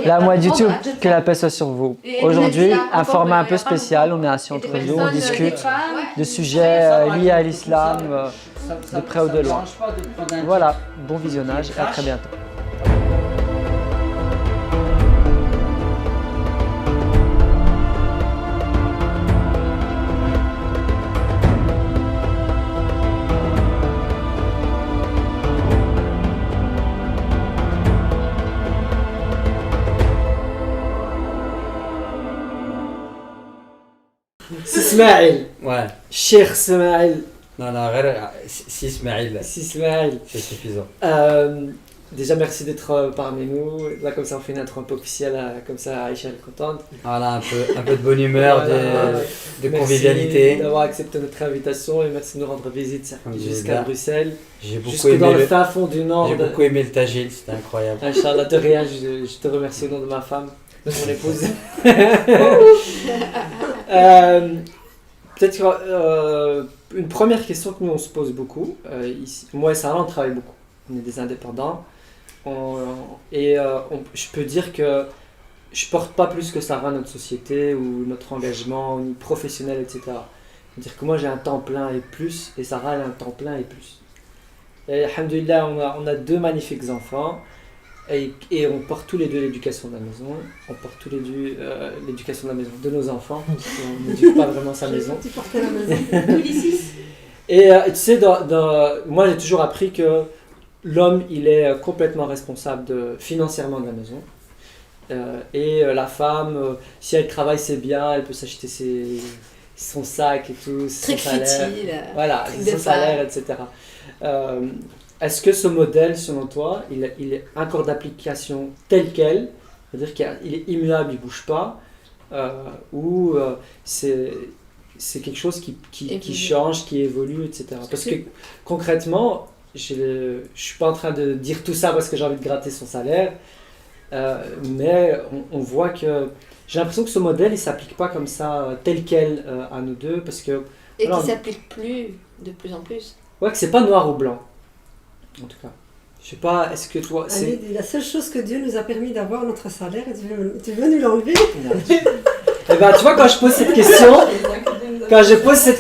La moi YouTube, que la paix soit sur vous. Aujourd'hui, un format un peu spécial, on est assis entre nous, on discute de sujets liés à l'islam, de près ou de loin. Voilà, bon visionnage et à très bientôt. Ismaël. Ouais. Cher Ismaël. Non, si Ismaël. Si Ismaël. C'est suffisant. Déjà, merci d'être parmi nous. Là, comme ça, on fait une intro un peu officielle. Comme ça, Aïcha est contente. Voilà, un peu de bonne humeur, de convivialité. Merci d'avoir accepté notre invitation et merci de nous rendre visite jusqu'à Bruxelles. J'ai beaucoup jusque aimé dans le fin fond du Nord. J'ai beaucoup aimé le tagine, c'était incroyable. Inch'Allah, de rien, je te remercie au nom de ma femme, de mon épouse. Peut-être une première question que nous on se pose beaucoup. Ici, moi et Sarah, on travaille beaucoup. On est des indépendants. Je peux dire que je porte pas plus que Sarah notre société ou notre engagement ni professionnel, etc. C'est-à-dire que moi j'ai un temps plein et plus, et Sarah elle a un temps plein et plus. Et alhamdoulilah, on a deux magnifiques enfants. Et on porte tous les deux l'éducation de la maison, on porte tous les deux l'éducation de la maison de nos enfants, on n'éduque pas vraiment sa maison. Tu portais la maison, nous les six. Et tu sais, moi j'ai toujours appris que l'homme il est complètement responsable financièrement de la maison. La femme, si elle travaille c'est bien, elle peut s'acheter son sac et tout, son salaire. Voilà, son salaire, etc. Est-ce que ce modèle, selon toi, il est encore d'application tel quel, c'est-à-dire qu'il est immuable, il ne bouge pas, ou c'est quelque chose qui change, qui évolue, etc. Parce que concrètement, je ne suis pas en train de dire tout ça parce que j'ai envie de gratter son salaire, mais on voit que j'ai l'impression que ce modèle, il ne s'applique pas comme ça, tel quel à nous deux, parce que... Et qu'il ne s'applique plus de plus en plus. Ouais, que c'est pas noir ou blanc. En tout cas, je sais pas, est-ce que toi... Allez, la seule chose que Dieu nous a permis d'avoir, notre salaire, tu veux nous l'enlever? Eh ben, tu vois, quand je pose cette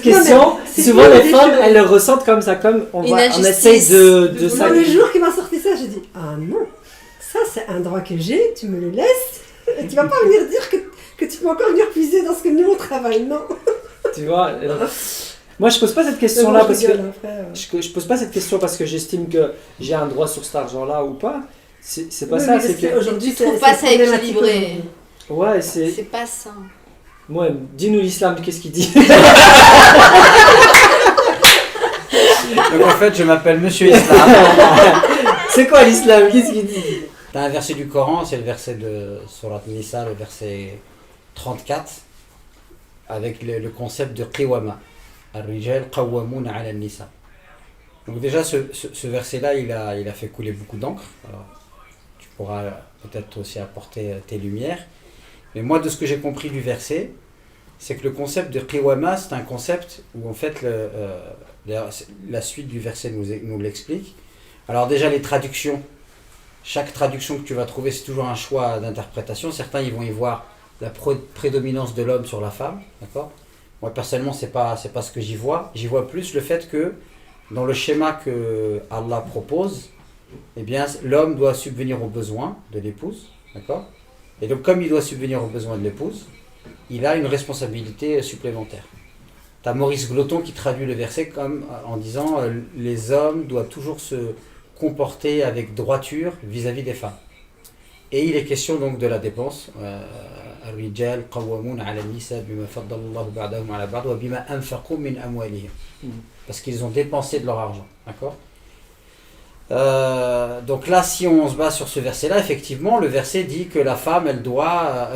question, souvent les femmes, elles le ressentent comme ça, comme on essaye de ça. Le jour qu'il m'a sorti ça, j'ai dit, ah non, ça c'est un droit que j'ai, tu me le laisses, et tu vas pas venir dire que tu peux encore venir puiser dans ce que nous on travaille, non? Tu vois, moi je pose pas cette question-là parce que je pose pas cette question parce que j'estime que j'ai un droit sur cet argent-là ou pas. C'est pas ça, c'est que aujourd'hui tu trouves pas ça équilibré. Ouais, c'est pas sain. Ouais, dis-nous l'islam, qu'est-ce qu'il dit? Donc en fait, je m'appelle Monsieur Islam. C'est quoi l'islam? Qu'est-ce qu'il dit? T'as un verset du Coran, c'est le verset de Surat Nisa, le verset 34, avec le concept de qiwama. Ar-rijal qawwamuna 'ala an-nisa. Donc déjà ce verset-là, il a fait couler beaucoup d'encre. Alors, tu pourras peut-être aussi apporter tes lumières. Mais moi, de ce que j'ai compris du verset, c'est que le concept de qiwama, c'est un concept où en fait la suite du verset nous l'explique. Alors déjà les traductions, chaque traduction que tu vas trouver, c'est toujours un choix d'interprétation. Certains ils vont y voir la prédominance de l'homme sur la femme, d'accord? Moi personnellement c'est pas ce que j'y vois plus le fait que dans le schéma que Allah propose, eh bien l'homme doit subvenir aux besoins de l'épouse, d'accord? Et donc comme il doit subvenir aux besoins de l'épouse, il a une responsabilité supplémentaire. Tu as Maurice Gloton qui traduit le verset comme en disant les hommes doivent toujours se comporter avec droiture vis-à-vis des femmes. Et il est question donc de la dépense. الرجال قوامون على النساء بما فضل الله بعضهم على بعض وبما أنفقوا من أموالهم. Parce qu'ils ont dépensé de leur argent, d'accord? Donc là, si on se base sur ce verset-là, effectivement, le verset dit que la femme,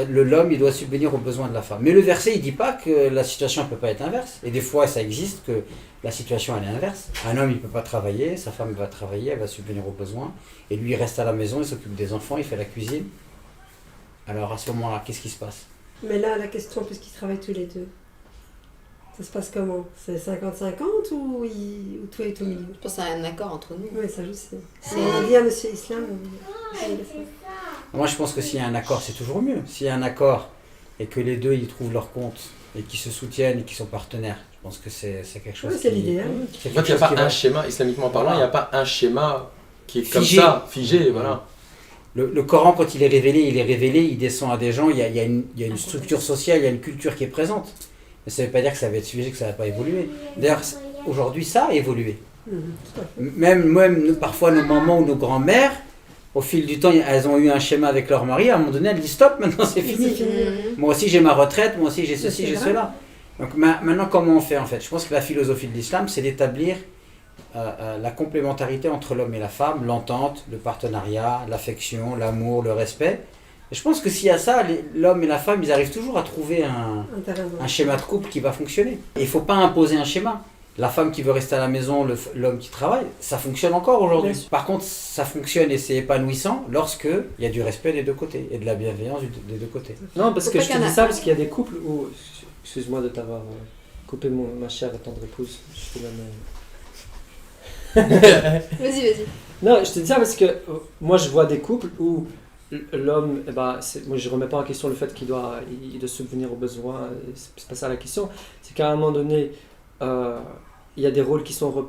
l'homme, il doit subvenir aux besoins de la femme. Mais le verset, il dit pas que la situation ne peut pas être inverse. Et des fois, ça existe que la situation elle est inverse. Un homme, il peut pas travailler, sa femme va travailler, elle va subvenir aux besoins, et lui, il reste à la maison, il s'occupe des enfants, il fait la cuisine. Alors à ce moment-là, qu'est-ce qui se passe? Mais là, la question, puisqu'ils travaillent tous les deux, ça se passe comment? C'est 50-50 ou toi est au milieu? Je pense à un accord entre nous. Oui, ça je sais. On a dit à Monsieur Islam. Moi, je pense que s'il y a un accord, c'est toujours mieux. S'il y a un accord et que les deux, ils trouvent leur compte et qu'ils se soutiennent et qu'ils sont partenaires, je pense que c'est quelque chose Oui, c'est l'idéal. c'est En quelque fait, il n'y a chose qui pas va- un schéma, islamiquement parlant, il n'y a pas un schéma qui est comme Figé. ça, figé, voilà. Le Coran, quand il est révélé, il descend à des gens, il y a une structure sociale, il y a une culture qui est présente. Mais ça ne veut pas dire que ça va être figé, que ça ne va pas évoluer. D'ailleurs, aujourd'hui, ça a évolué. Même parfois, nos mamans ou nos grands-mères, au fil du temps, elles ont eu un schéma avec leur mari, à un moment donné, elles disent stop, maintenant c'est fini. Moi aussi, j'ai ma retraite, moi aussi, j'ai ceci, j'ai cela. Donc maintenant, comment on fait en fait? Je pense que la philosophie de l'islam, c'est d'établir la complémentarité entre l'homme et la femme, l'entente, le partenariat, l'affection, l'amour, le respect. Et je pense que s'il y a ça, l'homme et la femme, ils arrivent toujours à trouver un schéma de couple qui va fonctionner. Et il ne faut pas imposer un schéma. La femme qui veut rester à la maison, l'homme qui travaille, ça fonctionne encore aujourd'hui. Par contre, ça fonctionne et c'est épanouissant lorsque il y a du respect des deux côtés et de la bienveillance des deux côtés. Non, parce Faut que pas je te qu'il y en dis a ça un. parce qu'il y a des couples où. Excuse-moi de t'avoir coupé ma chère et tendre épouse. Je te donne. Vas-y. Non, je te dis ça parce que moi je vois des couples où l'homme, moi je remets pas en question le fait qu'il doit subvenir aux besoins, c'est pas ça la question, c'est qu'à un moment donné, il y a des rôles qui sont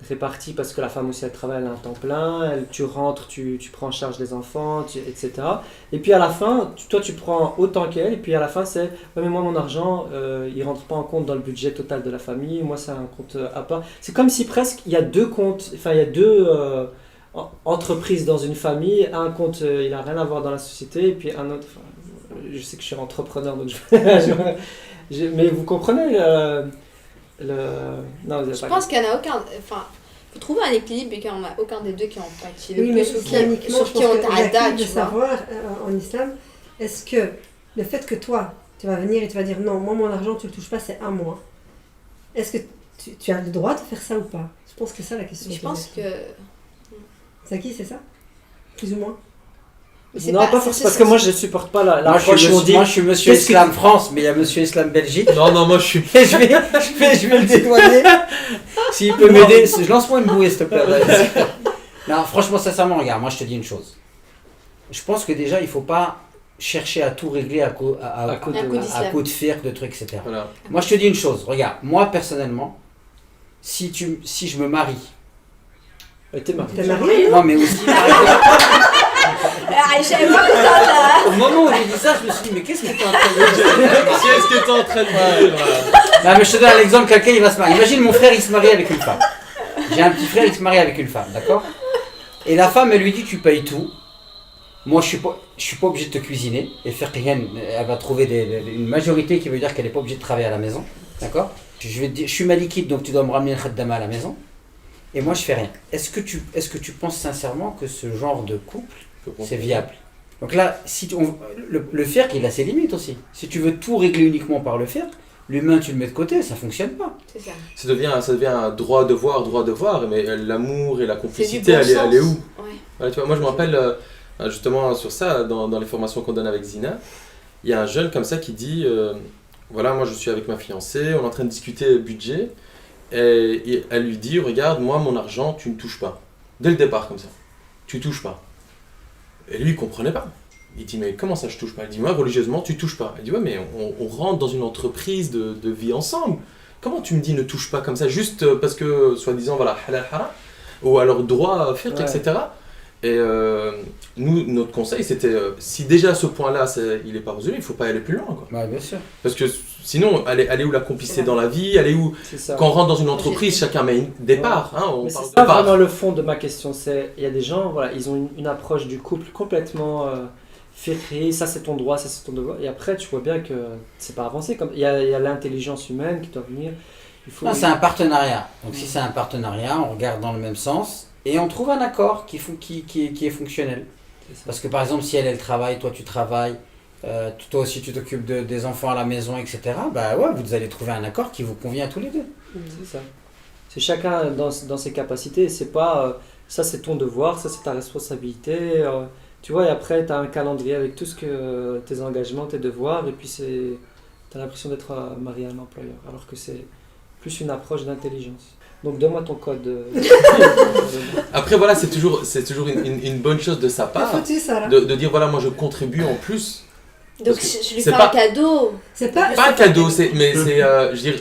répartis parce que la femme aussi elle travaille, elle a un temps plein, tu rentres, tu prends en charge les enfants, etc. Et puis à la fin, toi tu prends autant qu'elle, et puis à la fin c'est, ouais, mais moi mon argent, il rentre pas en compte dans le budget total de la famille, moi c'est un compte à part. C'est comme si presque il y a deux comptes, enfin il y a deux entreprises dans une famille, un compte il a rien à voir dans la société, et puis un autre, je sais que je suis entrepreneur, donc mais vous comprenez non, vous avez Je pas pense qu'il n'y en a aucun. Enfin, il faut trouver un équilibre et qu'il n'y en a aucun des deux qui n'ont pas utilisé Oui, le mais plus ou islamiquement, sur je qui pense ont que la ta'adda, clé de tu vois. savoir en islam, est-ce que le fait que toi, tu vas venir et tu vas dire non, moi mon argent tu le touches pas, c'est à moi. Est-ce que tu as le droit de faire ça ou pas? Je pense que c'est ça la question. Je pense que. C'est qui, c'est ça? Plus ou moins? Mais c'est Non, pas forcément, c'est- parce que moi je supporte pas Moi, l'approche où on dit. moi, je suis monsieur qu'est-ce que Islam France, mais il y a monsieur Islam Belgique. Non, moi je suis. Et je vais le dédouaner. S'il peut m'aider, lance-moi une bouée, s'il te plaît. Non, franchement, sincèrement, regarde, moi je te dis une chose. Je pense que déjà, il ne faut pas chercher à tout régler à coup de firque, de trucs, etc. Voilà. Moi, je te dis une chose. Regarde, moi personnellement, si je me marie. T'es marié. T'es marié? Non, mais aussi. Ah, je savais pas contente là. Au moment où j'ai dit ça, je me suis dit, mais qu'est-ce que tu es en train de dire? Qu'est-ce que tu es en train de dire voilà. Non, mais je te donne l'exemple, quelqu'un il va se marier. Imagine mon frère il se marie avec une femme. J'ai un petit frère il se marie avec une femme, d'accord? Et la femme elle lui dit tu payes tout. Moi je suis pas obligé de te cuisiner. Et faire rien, elle va trouver une majorité qui veut dire qu'elle n'est pas obligée de travailler à la maison, d'accord? Je vais te dire, je suis malikite donc tu dois me ramener une khaddama à la maison. Et moi je fais rien. Est-ce que tu penses sincèrement que ce genre de couple c'est viable? Donc là, si le firque il a ses limites aussi. Si tu veux tout régler uniquement par le firque, l'humain tu le mets de côté, ça fonctionne pas. C'est ça. Ça devient un droit-devoir, mais l'amour et la complicité, bon elle est où? Ouais. Voilà, tu vois, moi je me rappelle justement sur ça, dans les formations qu'on donne avec Zina, il y a un jeune comme ça qui dit voilà, moi je suis avec ma fiancée, on est en train de discuter budget, et elle lui dit regarde, moi mon argent, tu ne touches pas. Dès le départ, comme ça. Tu touches pas. Et lui, il comprenait pas. Il dit mais comment ça je touche pas? Il dit moi religieusement tu touches pas. Il dit ouais mais on rentre dans une entreprise de vie ensemble. Comment tu me dis ne touche pas comme ça juste parce que soi-disant voilà halal haram ou alors droit firq, etc. Et nous notre conseil c'était si déjà à ce point-là il est pas résolu, il faut pas aller plus loin quoi. Ouais, bien sûr. Parce que sinon elle est où la complicité dans la vie, elle est où C'est ça. quand on rentre dans une entreprise chacun met des parts hein, on Mais parle c'est de pas parts. vraiment le fond de ma question. Il y a des gens, voilà, ils ont une approche du couple complètement fiqhi, ça c'est ton droit, ça c'est ton devoir. Et après, tu vois bien que c'est pas avancé. Il y a l'intelligence humaine qui doit venir. Il faut... Non, c'est un partenariat. Donc si c'est un partenariat, on regarde dans le même sens et on trouve un accord qui est fonctionnel. Parce que par exemple, si elle travaille, toi tu travailles, toi aussi tu t'occupes des enfants à la maison, etc. Bah ouais, vous allez trouver un accord qui vous convient à tous les deux. C'est ça. C'est chacun dans ses capacités. C'est pas ça c'est ton devoir, ça c'est ta responsabilité. Tu vois, et après tu as un calendrier avec tout ce que tes engagements, tes devoirs, et puis tu as l'impression d'être marié à un employeur, alors que c'est plus une approche d'intelligence. Donc donne-moi ton code. Après, voilà, c'est toujours une bonne chose de sa T'as part foutu ça là. de dire voilà, moi je contribue en plus. Donc Parce que je lui c'est fais pas- un cadeau. C'est pas. Pas un cadeau, mais c'est, je veux dire,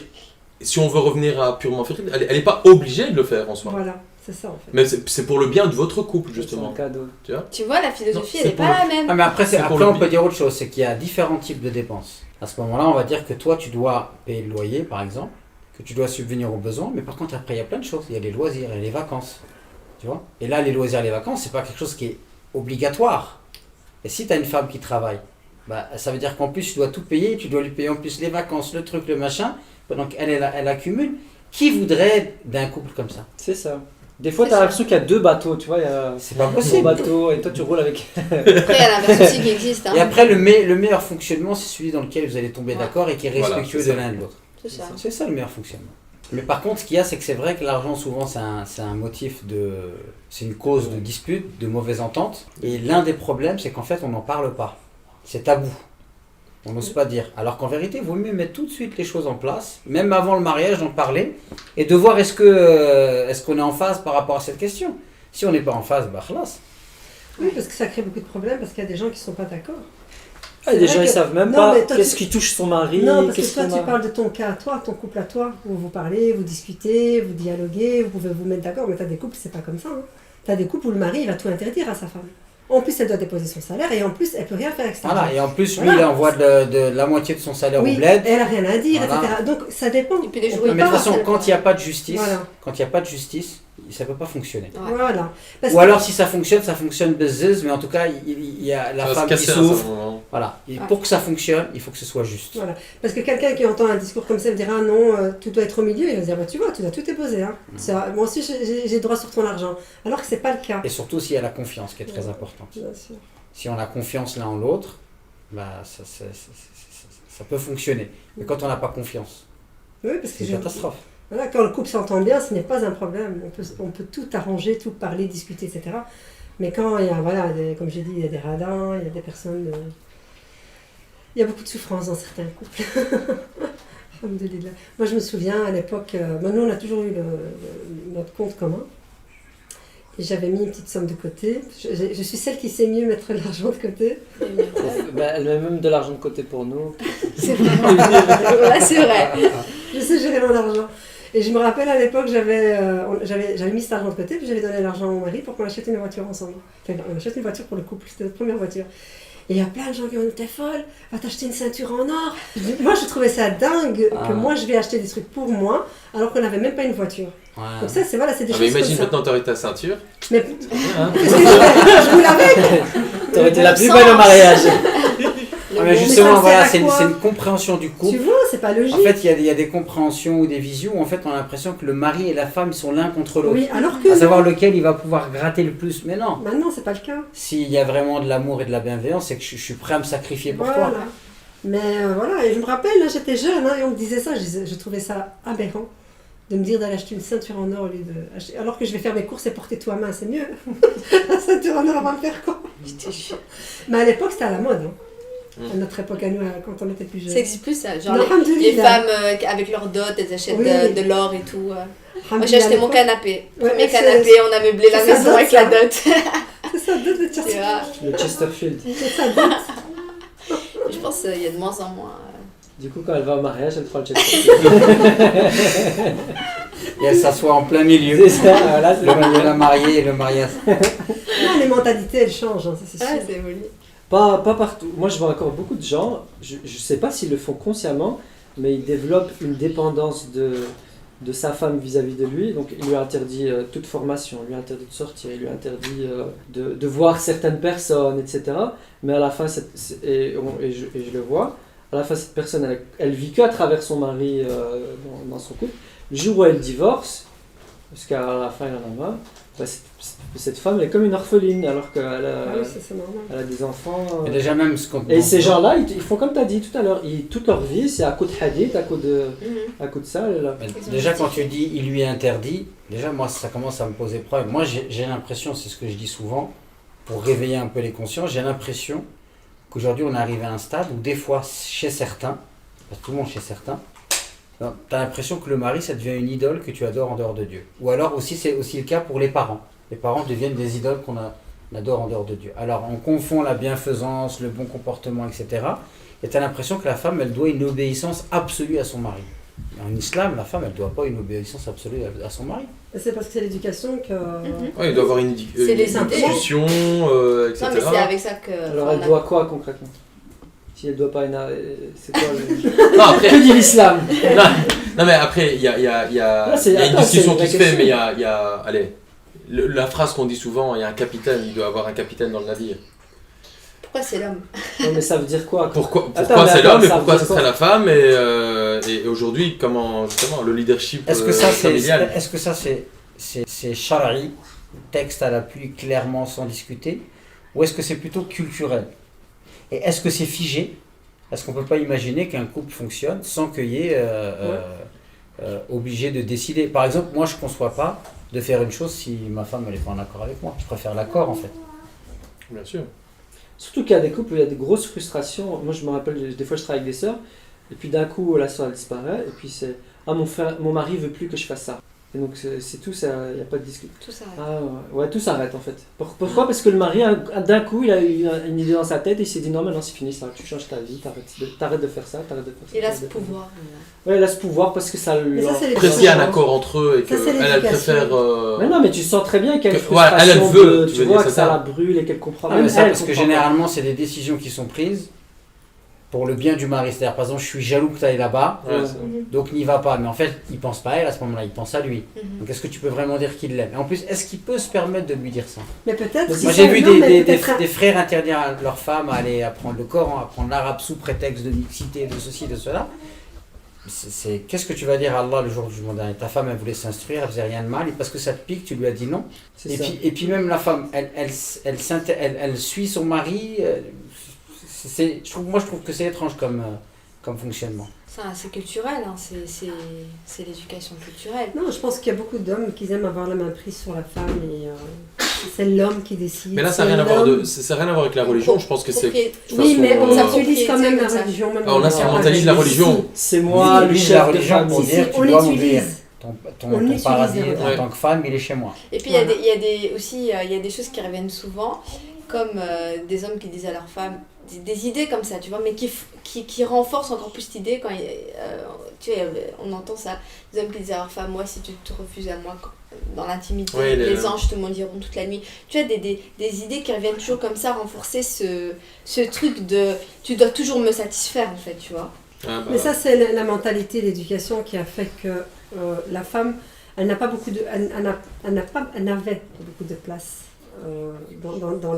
si on veut revenir à purement féminine, elle n'est pas obligée de le faire en soi. Voilà, c'est ça en fait. Mais c'est pour le bien de votre couple, C'est justement. un cadeau. Tu vois, la philosophie, Non, elle c'est est pour pas le- la même. Ah, mais après, C'est pour après le on bi- peut dire autre chose, c'est qu'il y a différents types de dépenses. À ce moment-là, on va dire que toi, tu dois payer le loyer, par exemple, que tu dois subvenir aux besoins, mais par contre, après, il y a plein de choses. Il y a les loisirs et les vacances. Tu vois? Et là, les loisirs et les vacances, c'est pas quelque chose qui est obligatoire. Et si tu as une femme qui travaille, bah, ça veut dire qu'en plus, tu dois tout payer, tu dois lui payer en plus les vacances, le truc, le machin, pendant qu'elle elle accumule. Qui voudrait d'un couple comme ça? C'est ça. Des fois, C'est tu as ça. l'impression qu'il y a deux bateaux, tu vois. Il y a C'est pas ton possible. bateau et toi, tu roules avec. Après, il y a l'inverse aussi qui existe. Hein. Et après, le meilleur fonctionnement, c'est celui dans lequel vous allez tomber Ouais. d'accord et qui est Voilà, respectueux c'est de ça. l'un et de l'autre. C'est ça. C'est ça le meilleur fonctionnement. Mais par contre, ce qu'il y a, c'est que c'est vrai que l'argent, souvent, c'est un motif de. C'est une cause de dispute, de mauvaise entente. Et l'un des problèmes, c'est qu'en fait, on n'en parle pas. C'est tabou. On n'ose pas dire. Alors qu'en vérité, il vaut mieux mettre tout de suite les choses en place, même avant le mariage, d'en parler, et de voir est-ce qu'on est en phase par rapport à cette question. Si on n'est pas en phase, bah khalas. Oui, parce que ça crée beaucoup de problèmes parce qu'il y a des gens qui sont pas d'accord. Ah, C'est des vrai gens, ils que- savent même Non, pas mais toi, qu'est-ce tu- qui touche son mari. Non, parce que qu'est-ce toi, qu'on tu a. parles de ton cas à toi, ton couple à toi, où vous parlez, vous discutez, vous dialoguez, vous pouvez vous mettre d'accord, mais tu as des couples, c'est pas comme ça. Hein. Tu as des couples où le mari, il va tout interdire à sa femme. En plus, elle doit déposer son salaire et en plus, elle peut rien faire avec ça. Voilà, et en plus, lui, Voilà. il envoie de la moitié de son salaire Oui, au bled. elle a rien à dire, Voilà. etc. Donc, ça dépend. Et puis les On jouets, peut Mais de pas- toute façon, quand il n'y a pas de justice, Voilà. quand il n'y a pas de justice, ça ne peut pas fonctionner. Ouais. Voilà. Parce Ou que- alors, si ça fonctionne bezz, mais en tout cas, il y a la Ça va se femme qui casser à un certain souffre. moment. Voilà. Et Ouais. pour que ça fonctionne, il faut que ce soit juste. Voilà. Parce que quelqu'un qui entend un discours comme ça il dira non, tout doit être au milieu, il va se dire bah, tu vois, tu dois tout déposer. Hein. Moi aussi j'ai droit sur ton argent. Alors que c'est pas le cas. Et surtout s'il y a la confiance qui est très Ouais. importante. Bien sûr. Si on a confiance l'un en l'autre, bah, ça peut fonctionner. Mais quand on n'a pas confiance, Oui, parce que c'est une catastrophe. voilà, quand le couple s'entend bien, ce n'est pas un problème. On peut tout arranger, tout parler, discuter, etc. Mais quand il y a, voilà, comme j'ai dit, il y a des radins, il y a des personnes. Il y a beaucoup de souffrance dans certains couples. Alhamdoulilah. Moi, je me souviens à l'époque, nous, on a toujours eu notre compte commun. Et j'avais mis une petite somme de côté. Je suis celle qui sait mieux mettre l'argent de côté. Bah, elle met même de l'argent de côté pour nous. C'est vrai. Là, c'est vrai. Je sais gérer mon argent. Et je me rappelle à l'époque, j'avais mis cet argent de côté, puis j'avais donné l'argent à mon mari pour qu'on achète une voiture ensemble. Enfin, on achète une voiture pour le couple, c'était notre première voiture. Et il y a plein de gens qui ont dit t'es folle, va t'acheter une ceinture en or. Moi, je trouvais ça dingue que moi, je vais acheter des trucs pour moi, alors qu'on n'avait même pas une voiture. Ouais. Donc ça, c'est voilà, c'est des Ah, mais choses imagine comme ça. maintenant, t'aurais ta ceinture. Mais Hein qu'est-ce que je roule avec. T'aurais été la plus belle au mariage. Ah, mais ça justement, me voilà, sert à c'est quoi une compréhension du Tu couple. vois, c'est pas logique. En fait, il y a des compréhensions ou des visions où en fait, on a l'impression que le mari et la femme ils sont l'un contre l'autre. Oui, alors que À savoir lequel il va pouvoir gratter le plus. Mais non. maintenant, c'est pas le cas. S'il y a vraiment de l'amour et de la bienveillance, c'est que je suis prêt à me sacrifier pour Voilà. toi. Mais voilà, et je me rappelle, là, j'étais jeune, hein, et on me disait ça, je trouvais ça aberrant de me dire d'aller acheter une ceinture en or au lieu de acheter. Alors que je vais faire mes courses et porter tout à main, c'est mieux. La ceinture en or, on va me faire quoi? Mais à l'époque, c'était à la mode. Hein. À notre époque, à nous, quand on était plus jeunes. Ça existe plus, ça. Genre, Non, les alhamdoulilah. femmes avec leur dot, elles achètent Oui. de l'or et tout. Moi, Alhamdoulilah, j'ai acheté à mon l'époque. canapé. Ouais, Premier c'est- canapé, on a meublé la c'est ça, maison dot, avec ça. la dot. C'est ça, dot de Tu Chelsea. vois. Le Chesterfield. C'est ça, dot. Je pense qu'il y a de moins en moins. Du coup, quand elle va au mariage, elle prend le Chesterfield. Et elle s'assoit en plein milieu. C'est ça, voilà, c'est La mariée et le mariage. Non, les mentalités, elles changent, hein, ça, c'est Ah, sûr. c'est joli. Pas partout. Moi, je vois encore beaucoup de gens, je ne sais pas s'ils le font consciemment, mais ils développent une dépendance de sa femme vis-à-vis de lui. Donc, il lui interdit toute formation, il lui interdit de sortir, il lui interdit de voir certaines personnes, etc. Mais à la fin, et je le vois, à la fin, cette personne, elle vit qu'à travers son mari dans son couple. Le jour où elle divorce, parce qu'à la fin, elle en a marre, bah, cette femme, elle est comme une orpheline, alors qu'elle a... Ah oui, ça, c'est normal. Elle a des enfants. Et déjà même ce qu'on Et ces gens-là, ils font comme tu as dit tout à l'heure. Toute leur vie, c'est à coup de hadith, à coup de ça. Là. Mais déjà quand tu dis il lui est interdit, déjà moi ça commence à me poser problème. Moi j'ai l'impression, c'est ce que je dis souvent, pour réveiller un peu les consciences, j'ai l'impression qu'aujourd'hui on est arrivé à un stade où des fois chez certains, parce que tout le monde chez certains, Tu as l'impression que le mari, ça devient une idole que tu adores en dehors de Dieu. Ou alors aussi, c'est aussi le cas pour les parents. Les parents deviennent des idoles qu'on adore en dehors de Dieu. Alors on confond la bienfaisance, le bon comportement, etc. Et tu as l'impression que la femme, elle doit une obéissance absolue à son mari. En islam, la femme, elle ne doit pas une obéissance absolue à son mari. C'est parce que c'est l'éducation que... Ouais, il doit avoir une C'est les institution, etc. Non, mais c'est avec ça que. Alors elle enfin, doit quoi concrètement? Si elle doit pas une... C'est quoi le... Non, après, Que dit l'islam? non, mais après, il y a une discussion qui se fait, mais il y a allez, la phrase qu'on dit souvent, il y a un capitaine, il doit avoir un capitaine dans le navire. Pourquoi c'est l'homme? Non mais ça veut dire quoi? Pourquoi Attends, c'est mais l'homme et ça pourquoi veut ce dire serait quoi? la femme et aujourd'hui, comment justement le leadership familial. Est-ce que ça c'est shara'i, texte à l'appui clairement sans discuter, ou est-ce que c'est plutôt culturel? Et est-ce que c'est figé? Est-ce qu'on ne peut pas imaginer qu'un couple fonctionne sans qu'il y ait obligé de décider? Par exemple, moi je ne conçois pas de faire une chose si ma femme n'est pas en accord avec moi. Je préfère l'accord en fait. Bien sûr. Surtout qu'il y a des couples où il y a des grosses frustrations. Moi je me rappelle, des fois je travaille avec des sœurs, et puis d'un coup la sœur elle disparaît, et puis c'est « Ah mon mari veut plus que je fasse ça ». Et donc c'est tout, il n'y a pas de discussion. Tout ça. Ah ouais, tout s'arrête en fait. Pourquoi? Parce que le mari, d'un coup, il a eu une idée dans sa tête et il s'est dit non, maintenant c'est fini, ça, tu changes ta vie, t'arrêtes de faire ça, t'arrêtes de faire ça. Il a ce pouvoir. Ouais, il a ce pouvoir parce que ça Mais ça, c'est les Après, s'il y a un accord entre eux et Ça, c'est qu'elle préfère. Mais non, mais tu sens très bien qu'il y a une Que- ouais, frustration, elle veut, de- tu tu veux vois dire, que c'est ça ça. la brûle et qu'elle comprend. Ah, Même mais ça, elle parce que comprend généralement, c'est des décisions qui sont prises pour le bien du mari. C'est-à-dire, par exemple, je suis jaloux que tu ailles là-bas, pas. Ouais. donc n'y va pas. Mais en fait, il pense pas à elle à ce moment-là, il pense à lui. Mhm. Donc est-ce que tu peux vraiment dire qu'il l'aime? Et en plus, est-ce qu'il peut se permettre de lui dire ça? Mais peut-être... Moi, si Moi, ça- j'ai vu non, mais peut-être- des frères interdire à leur femme à aller apprendre le Coran, apprendre l'arabe sous prétexte de mixité, de ceci, de cela. Qu'est-ce que tu vas dire à Allah le jour du jugement dernier? Ta femme, elle voulait s'instruire, elle faisait rien de mal, et parce que ça te pique, tu lui as dit non. C'est Et ça. puis même la femme, elle suit son mari. Je trouve que c'est étrange comme fonctionnement. Ça, c'est culturel, hein. C'est l'éducation culturelle. Non, je pense qu'il y a beaucoup d'hommes qui aiment avoir la main prise sur la femme et c'est l'homme qui décide. Mais là, ça n'a c'est rien à voir l'homme- ça a rien à voir avec la religion. Je pense que c'est. Oui, mais on façon, utilise quand même la comme ça. religion. même on dans instrumentalise la la religion. C'est moi Oui, le oui, chef la de religion famille. pour Si, dire si, tu on dois utilise. m'ouvrir. Ton utilise paradis la religion. en tant que femme, il est chez moi. Et puis Voilà. il y a des aussi il y a des choses qui reviennent souvent, comme des hommes qui disent à leur femme des idées comme ça, tu vois, mais qui renforcent encore plus cette idée quand tu sais, on entend ça, des hommes qui disent à leur femme, moi si tu te refuses à moi dans l'intimité, Ouais, les anges te maudiront toute la nuit. Tu vois, des idées qui reviennent toujours comme ça, renforcer ce truc de tu dois toujours me satisfaire en fait, tu vois. Ah, bah, Mais ça, c'est la mentalité, l'éducation qui a fait que la femme, elle n'a pas beaucoup de, elle n'avait pas beaucoup de place dans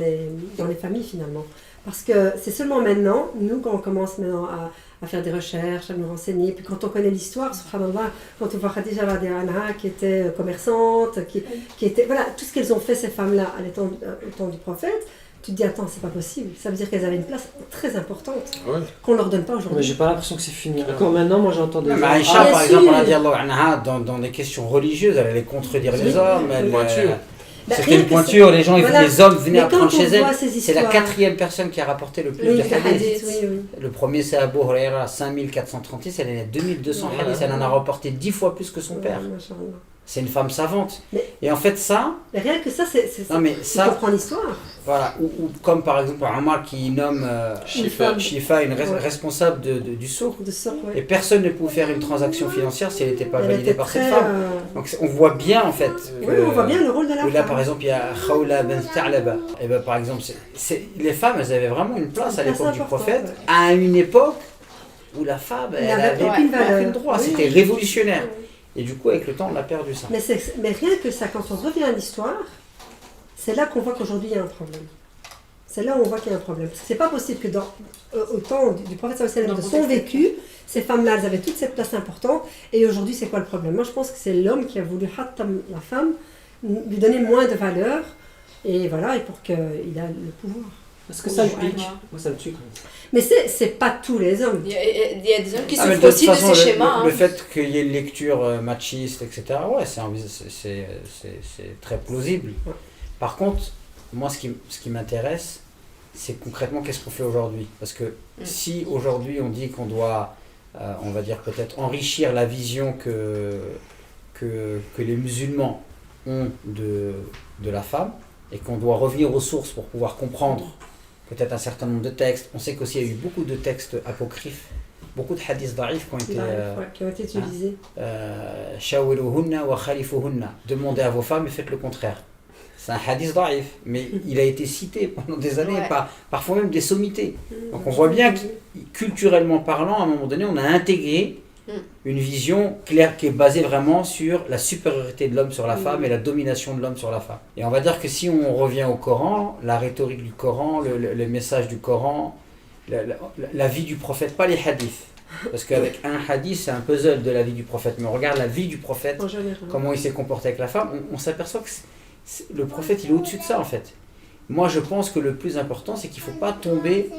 les familles finalement. Parce que c'est seulement maintenant, nous, quand on commence maintenant à faire des recherches, à nous renseigner, puis quand on connaît l'histoire, subhanallah, quand on voit Khadija Radiallahu qui était commerçante, qui était, voilà, tout ce qu'elles ont fait ces femmes-là au temps du prophète, tu te dis, attends, c'est pas possible. Ça veut dire qu'elles avaient une place très importante ouais. qu'on leur donne pas Mais aujourd'hui. j'ai pas l'impression que c'est fini. Encore maintenant, moi j'entends des Mais gens. Aïcha, bien par sûr. exemple, radiallahu anha, dans des questions religieuses, elle allait contredire les hommes. Une pointure. Bah, C'était rien une que pointure, les gens, Voilà. les hommes venaient Mais quand apprendre on chez elle. voit ces C'est la histoires- 4e personne qui a rapporté le plus Oui, de les hadiths. hadiths, oui. Le premier, c'est Abu Huraira, 5436, elle est 2200 Voilà. hadiths, elle en a rapporté 10 fois plus que son père. Ouais, machallah. C'est une femme savante. Mais- Et en fait, ça, Mais rien que ça, c'est non mais tu ça, comprends l'histoire. voilà, ou comme par exemple Omar qui nomme Shifa. Shifa une Ouais. responsable du souk. De sorte, ouais. Et personne ne pouvait faire une transaction financière si elle n'était pas Elle validée était par très, cette femme. Donc on voit bien en fait. Oui, on voit bien le rôle de la Ou là femme. par exemple il y a Khawla bint Tha'laba. Et ben par exemple les femmes elles avaient vraiment une place à Une place l'époque du importante, prophète, ouais. à une époque où la femme elle n'avait avait aucune valeur. aucun droit, Oui. c'était révolutionnaire. Et du coup avec le temps on a perdu ça. Mais rien que ça, quand on revient à l'histoire, c'est là qu'on voit qu'aujourd'hui il y a un problème. C'est là où on voit qu'il y a un problème. Parce que c'est pas possible que au temps du prophète sallallahu alayhi wa sallam, de son vécu, ces femmes-là, elles avaient toute cette place importante. Et aujourd'hui, c'est quoi le problème? Moi, je pense que c'est l'homme qui a voulu hattam la femme, lui donner moins de valeur, et voilà, et pour qu'il ait le pouvoir. Est-ce que ça le Ouais, pique? ouais. Moi ça me tue quand même. Mais c'est pas tous les hommes. Il y a des hommes qui Ah, mais souffrent aussi de façon, ces schémas. le hein. fait qu'il y ait une lecture machiste, etc., ouais, c'est très plausible. Ouais. Par contre, moi, ce qui m'intéresse, c'est concrètement qu'est-ce qu'on fait aujourd'hui. Parce que si aujourd'hui on dit qu'on doit on va dire peut-être enrichir la vision que les musulmans ont de la femme, et qu'on doit revenir aux sources pour pouvoir comprendre peut-être un certain nombre de textes. On sait qu'aussi il y a eu beaucoup de textes apocryphes, beaucoup de hadiths da'if qui ont été utilisés. Shawiruhunna wa khalifuhunna. Demandez à vos femmes et faites le contraire. C'est un hadith da'if, mais il a été cité pendant des années, parfois même des sommités. Donc on voit bien que, culturellement parlant, à un moment donné, on a intégré une vision claire qui est basée vraiment sur la supériorité de l'homme sur la femme et la domination de l'homme sur la femme. Et on va dire que si on revient au Coran, la rhétorique du Coran, le message du Coran, la vie du prophète, pas les hadiths. Parce qu'avec un hadith, c'est un puzzle de la vie du prophète. Mais on regarde la vie du prophète, comment il s'est comporté avec la femme, on s'aperçoit que le prophète, il est au-dessus de ça en fait. Moi, je pense que le plus important, c'est qu'il ne faut pas tomber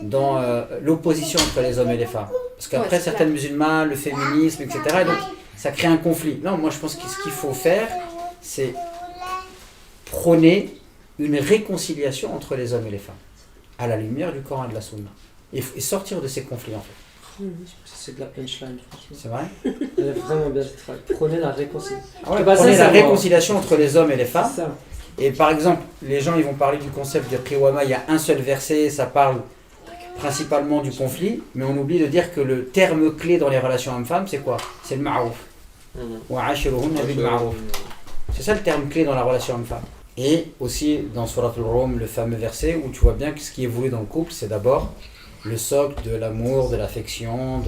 dans l'opposition entre les hommes et les femmes. Parce qu'après, certaines musulmanes, le féminisme, etc., et donc ça crée un conflit. Non, moi je pense que ce qu'il faut faire, c'est prôner une réconciliation entre les hommes et les femmes, à la lumière du Coran et de la Sunna. Et sortir de ces conflits en fait. C'est de la punchline, franchement. C'est vrai? Elle est vraiment bien cette phrase. Prenez la réconciliation. Prenez la réconciliation entre les hommes et les femmes. Ça. Et par exemple, les gens ils vont parler du concept de Qiwama, il y a un seul verset, ça parle principalement du conflit, mais on oublie de dire que le terme clé dans les relations hommes-femmes, c'est quoi? C'est le ma'rouf. Wa'ashiruhunna bil ma'rouf. C'est ça le terme clé dans la relation homme-femme. Et aussi dans Surat al-Rum, le fameux verset où tu vois bien que ce qui est voulu dans le couple, c'est d'abord le socle de l'amour, de l'affection,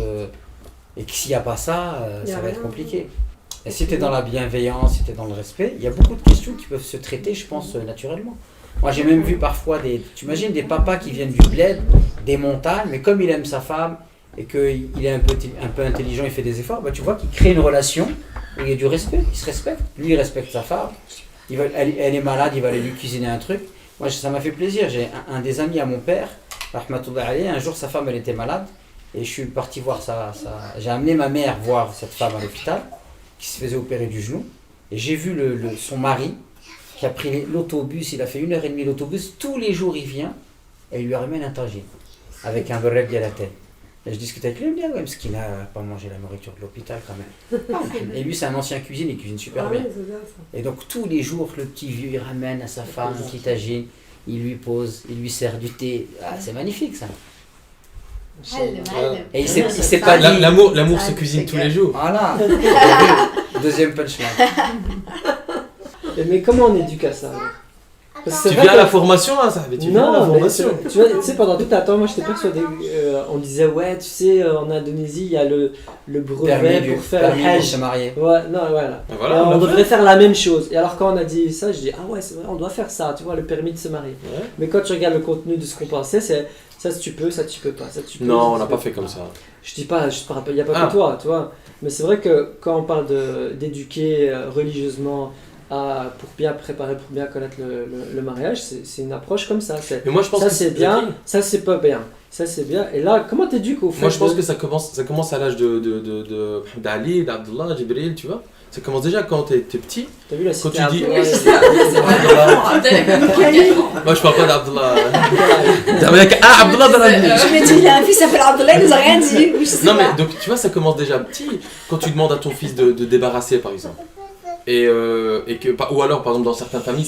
et que s'il n'y a pas ça, ça va être compliqué. Et si tu es dans la bienveillance, si tu es dans le respect, il y a beaucoup de questions qui peuvent se traiter, je pense, naturellement. Moi, j'ai même vu parfois tu imagines des papas qui viennent du bled, des montagnes, mais comme il aime sa femme et qu'il est un peu intelligent, il fait des efforts, bah, tu vois qu'il crée une relation où il y a du respect, il se respecte. Lui, il respecte sa femme, elle est malade, il va aller lui cuisiner un truc. Moi, ça m'a fait plaisir. J'ai un des amis à mon père, rahmatullah alayhi, un jour sa femme elle était malade et je suis parti voir j'ai amené ma mère voir cette femme à l'hôpital qui se faisait opérer du genou, et j'ai vu son mari qui a pris l'autobus, il a fait 1h30 l'autobus, tous les jours il vient et il lui ramène un tagine avec un beurre de la tête. Et je discutais avec lui, il me dit ouais, parce qu'il n'a pas mangé la nourriture de l'hôpital quand même. Et lui c'est un ancien cuisine, il cuisine super bien. Et donc tous les jours le petit vieux il ramène à sa femme un petit tagine, il lui pose, il lui sert du thé. Ah, c'est magnifique ça. Et il s'est pas dit... L'amour se cuisine tous les jours. Voilà. Deuxième punchline. Mais comment on éduque à ça? Tu viens à la formation, hein, ça? Tu viens à la formation. Tu sais, pendant tout un temps, moi j'étais persuadé, on disait ouais, tu sais, en Indonésie, il y a le brevet pour faire le hajj. Ouais, non, voilà. On devrait faire la même chose. Et alors quand on a dit ça, je dis ah ouais, c'est vrai, on doit faire ça, tu vois, le permis de se marier. Ouais. Mais quand tu regardes le contenu de ce qu'on pensait, c'est ça tu peux, ça tu peux pas, ça tu peux. Non, on n'a pas fait comme ça. Je dis pas, il n'y a pas que toi, tu vois. Mais c'est vrai que quand on parle d'éduquer religieusement, pour bien préparer, pour bien connaître le mariage, c'est une approche comme ça. Mais moi je pense ça c'est bien, ça c'est pas bien, ça c'est bien. Et là, comment t'éduques au fait? Moi je pense que ça commence à l'âge d'Ali, d'Abdullah, Jibril, tu vois. Ça commence déjà quand t'es petit. T'as vu la quand cité tu dis. Moi je parle pas d'Abdullah. Abdullah dans la vie. Je me dis, il a un fils qui s'appelle Abdullah, il nous a rien dit. Non mais donc tu vois, ça commence déjà petit. Quand tu demandes à ton fils de débarrasser par exemple. Ou alors par exemple dans certaines familles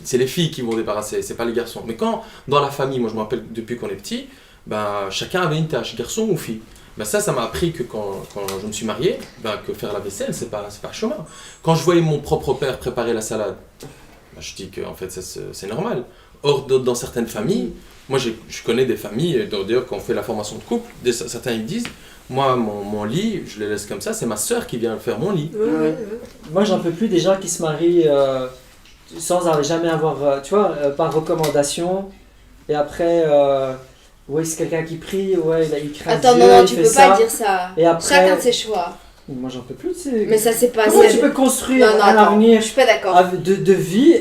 c'est les filles qui vont débarrasser, c'est pas les garçons. Mais quand dans la famille, moi je me rappelle depuis qu'on est petit, ben, chacun avait une tâche, garçon ou fille. Ben ça m'a appris que quand je me suis marié, ben, que faire la vaisselle c'est pas chemin. Quand je voyais mon propre père préparer la salade, ben, je dis que en fait c'est normal. Or dans certaines familles, moi je connais des familles, d'ailleurs quand on fait la formation de couple, certains ils disent moi, mon lit, je le laisse comme ça, c'est ma soeur qui vient faire mon lit. Moi, j'en peux plus des gens qui se marient sans jamais avoir, tu vois, par recommandation. Et après, ouais, c'est quelqu'un qui prie, ouais, il craint Attends, Dieu, non, il tu fait peux ça. pas dire ça. Et après, chacun de ses choix. Moi, j'en peux plus de ces... Mais ça, c'est pas... Comment c'est- tu peux construire Non, non, un attends, avenir je suis pas d'accord. de vie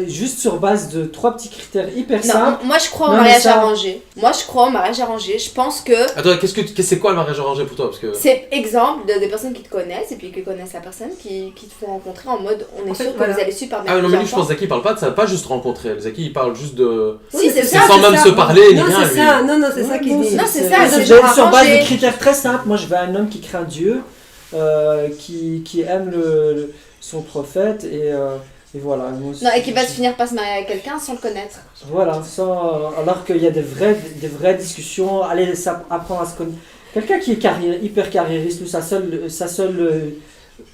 juste sur base de 3 petits critères hyper Non, simples? moi je crois au Non, mais mariage ça- arrangé. Moi je crois au mariage arrangé. Je pense que Attends, c'est quoi le mariage arrangé pour toi? Parce que... c'est exemple des personnes qui te connaissent et puis qui connaissent la personne qui te font rencontrer en mode on est En fait, sûr que voilà. vous allez super bien. Ah, mais non, mais lui, je ensemble. pense que Zaki parle pas de ça, pas juste rencontrer. Zaki, il parle juste de. Si, c'est C'est ça. sans même se parler ni Non, rien, c'est lui. ça, non, c'est ça qu'il dit. Non, c'est ça, c'est sur genre base arrangé. de critères très simples. Moi, je veux un homme qui craint Dieu, qui aime son prophète et voilà. Moi, Non, et qui va se finir par se marier avec quelqu'un sans le connaître. Voilà, alors qu'il y a des vraies discussions, allez, ça, apprendre à se connaître. Quelqu'un qui est hyper carriériste, lui,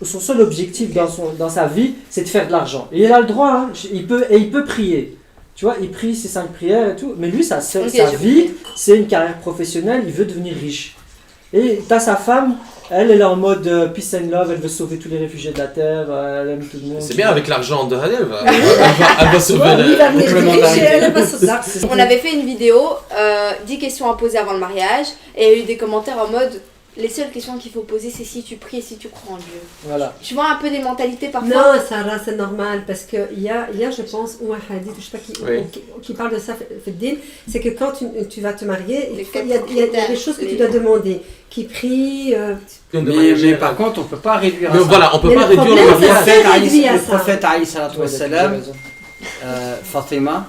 son seul objectif dans sa vie, c'est de faire de l'argent. Et il a le droit, hein, il peut prier. Tu vois, il prie ses 5 prières et tout, mais lui, sa Ok, vie, j'ai compris. c'est une carrière professionnelle, il veut devenir riche. Et t'as sa femme, elle est en mode peace and love, elle veut sauver tous les réfugiés de la terre, elle aime tout le monde. C'est bien avec l'argent de Hadel, elle va sauver Ouais, lui, il va venir le monde riche et arrive. elle va se battre. On avait fait une vidéo, 10 questions à poser avant le mariage, et il y a eu des commentaires en mode les seules questions qu'il faut poser c'est si tu pries et si tu crois en Dieu. Voilà. Tu vois un peu des mentalités parfois. Non, Sarah, c'est normal parce qu'il y a, je pense, ou un hadith, je sais pas Oui. qui parle de ça, Feddin, c'est que quand tu vas te marier, Les il y a des choses que tu dois demander. Qui prie, Mais par contre, on peut pas réduire à Mais ça. voilà, on peut Mais pas le réduire problème, le c'est mariage. ça. réduit à Le ça. prophète alayhi salatu Ouais, wassalam, t'as raison. Fatima,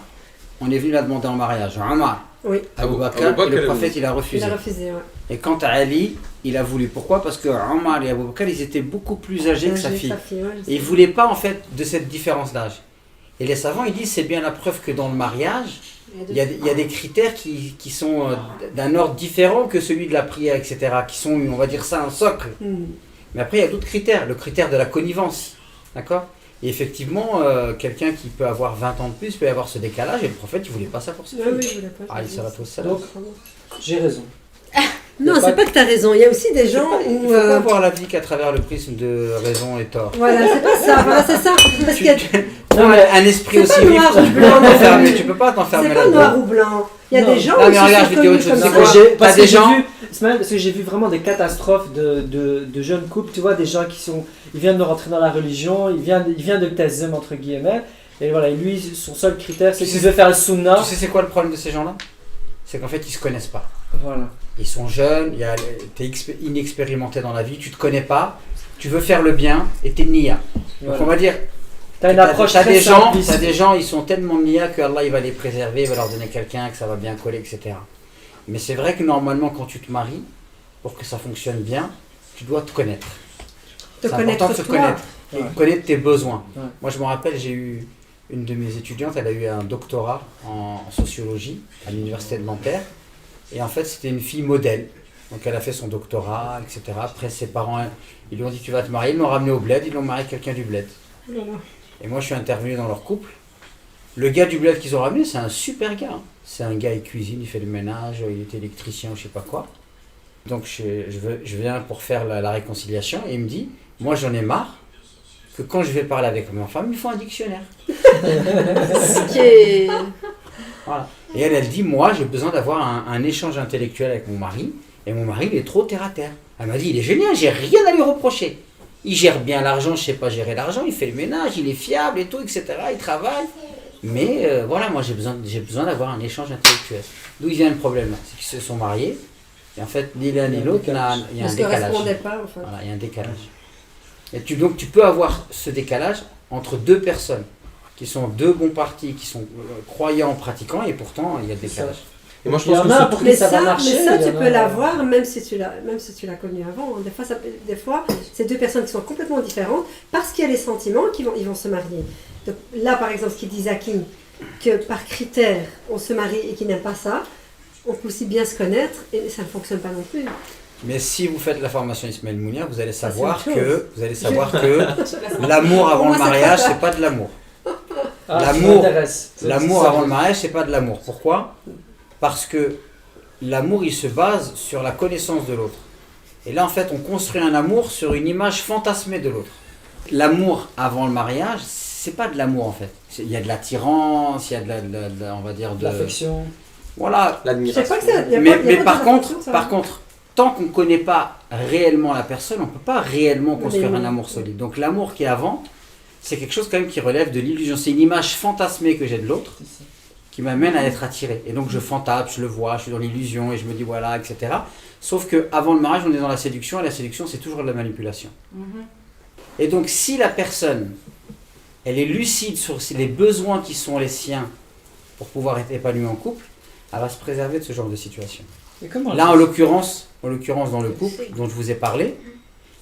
on est venu la demander en mariage. Omar, oui, Abu Bakr, Abu Bakr, et le il a prophète il a il refusé. a refusé. Ouais. Et quant à Ali, il a voulu. Pourquoi? Parce que Omar et Abu Bakr, ils étaient beaucoup plus âgés que sa fille. ouais, je Et ils sais. voulaient pas en fait de cette différence d'âge. Et les savants ils disent c'est bien la preuve que dans le mariage, il y a des critères qui sont d'un ordre différent que celui de la prière, etc. Qui sont, on va dire ça, un socle. Mais après il y a d'autres critères. Le critère de la connivence. D'accord? Et effectivement, quelqu'un qui peut avoir 20 ans de plus peut avoir ce décalage. Et le prophète il voulait pas ça pour ses Ouais, filles. oui, je voulais pas. Alayhi salatu wassalam. Donc, j'ai raison. Non, c'est pas que tu as raison. Il y a aussi des gens Il où. faut pas voir la vie qu'à travers le prisme de raison et tort. Voilà, c'est pas ça. Voilà, c'est ça. Parce qu'il y a- Non, mais un esprit C'est aussi pas noir libre, ou tu peux blanc, pas non. t'enfermer, tu peux pas t'enfermer c'est pas là-dedans. noir ou blanc. Il y a Non. des gens Non, qui mais se regarde, sont je vais te dire connus une comme chose, ça. c'est quoi? Parce T'as que des gens- parce que j'ai vu vraiment des catastrophes de jeunes couples, tu vois, des gens ils viennent de rentrer dans la religion, il vient de Tazem entre guillemets, et voilà, et lui, son seul critère, c'est Tu qu'il sais- veut faire le sunna. Tu sais c'est quoi le problème de ces gens-là? C'est qu'en fait ils se connaissent pas. Voilà. Ils sont jeunes, t'es inexpérimenté dans la vie, tu te connais pas, tu veux faire le bien et t'es nia. Donc Voilà. on va dire, T'as une approche t'as très des gens, simpliste. t'as des gens, ils sont tellement nia que Allah il va les préserver, il va leur donner quelqu'un, que ça va bien coller, etc. Mais c'est vrai que normalement quand tu te maries, pour que ça fonctionne bien, tu dois te connaître. Te C'est important de se toi. connaître. Ouais. Connaître tes besoins. Ouais. Moi, je me rappelle, j'ai eu une de mes étudiantes, elle a eu un doctorat en sociologie à l'université de Nanterre. Et en fait, c'était une fille modèle. Donc, elle a fait son doctorat, etc. Après, ses parents, ils lui ont dit tu vas te marier. Ils l'ont ramenée au bled, ils l'ont mariée avec quelqu'un du bled. Voilà. Et moi, je suis intervenu dans leur couple. Le gars du bled qu'ils ont ramené, c'est un super gars. Hein. C'est un gars, il cuisine, il fait le ménage, il est électricien ou je sais pas quoi. Donc, je viens pour faire la réconciliation et il me dit moi, j'en ai marre que quand je vais parler avec ma femme, il faut un dictionnaire. Ce qui est... Voilà. Et elle dit, moi j'ai besoin d'avoir un échange intellectuel avec mon mari, et mon mari il est trop terre à terre. Elle m'a dit, il est génial, j'ai rien à lui reprocher. Il gère bien l'argent, je sais pas gérer l'argent, il fait le ménage, il est fiable et tout, etc. Il travaille. Mais voilà, moi j'ai besoin d'avoir un échange intellectuel. D'où il vient le problème là, c'est qu'ils se sont mariés, et en fait ni l'un ni l'autre, il y a un On se décalage. correspondait pas, enfin. Voilà, il y a un décalage. Et donc tu peux avoir ce décalage entre deux personnes qui sont deux bons partis, qui sont croyants, pratiquants, et pourtant il y a le décalage. Et moi, je Il y pense en que a ce pour truc- qui ça va marcher. mais ça il y tu en peux a- l'avoir même si tu l'as connu avant. Des fois, c'est deux personnes qui sont complètement différentes parce qu'il y a les sentiments ils vont se marier. Donc, là, par exemple, ce qu'il dit Zakim, que par critère, on se marie et qu'il n'aime pas ça, on peut aussi bien se connaître et ça ne fonctionne pas non plus. Mais si vous faites la formation Ismaël Mounia, vous allez savoir c'est autre que l'amour avant Pour moi, le c'est mariage, pas ça. c'est pas de l'amour. Ah, L'amour- ça m'intéresse. L'amour Ça, avant le mariage, c'est pas de l'amour. Pourquoi? Parce que l'amour, il se base sur la connaissance de l'autre. Et là, en fait, on construit un amour sur une image fantasmée de l'autre. L'amour avant le mariage, c'est pas de l'amour en fait. Il y a de l'attirance, il y a on va dire de L'affection. voilà. Je sais L'admiration. pas que ça. il y a Mais pas- il y a pas par de contre, attention, ça. par contre, tant qu'on ne connaît pas réellement la personne, on ne peut pas réellement construire un amour solide. Donc l'amour qui est avant, c'est quelque chose quand même qui relève de l'illusion. C'est une image fantasmée que j'ai de l'autre qui m'amène à être attiré. Et donc je fantasme, je le vois, je suis dans l'illusion et je me dis voilà, etc. Sauf qu'avant le mariage, on est dans la séduction et la séduction, c'est toujours de la manipulation. Et donc si la personne, elle est lucide sur les besoins qui sont les siens pour pouvoir être épanouie en couple, elle va se préserver de ce genre de situation. Là, en l'occurrence, dans le couple dont je vous ai parlé,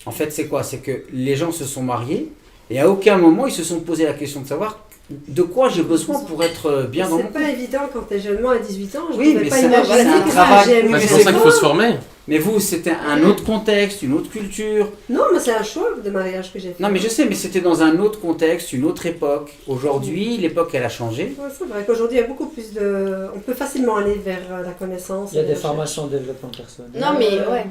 en fait, c'est quoi? C'est que les gens se sont mariés et à aucun moment, ils se sont posé la question de savoir de quoi j'ai besoin pour être bien dans mon couple. C'est pas évident quand t'es jeune, moi à 18 ans, je Oui, pouvais mais pas c'est imaginer un que travail. ça j'aime. C'est pour ça qu'il faut se former. Mais vous, c'était un autre contexte, une autre culture. Non, mais c'est un choix de mariage que j'ai fait. Non, mais je sais, mais c'était dans un autre contexte, une autre époque. Aujourd'hui, l'époque, elle a changé. Ouais, c'est vrai qu'aujourd'hui, il y a beaucoup plus de... On peut facilement aller vers la connaissance. Il y a et des la formations de développement personnel. Non, mais ouais.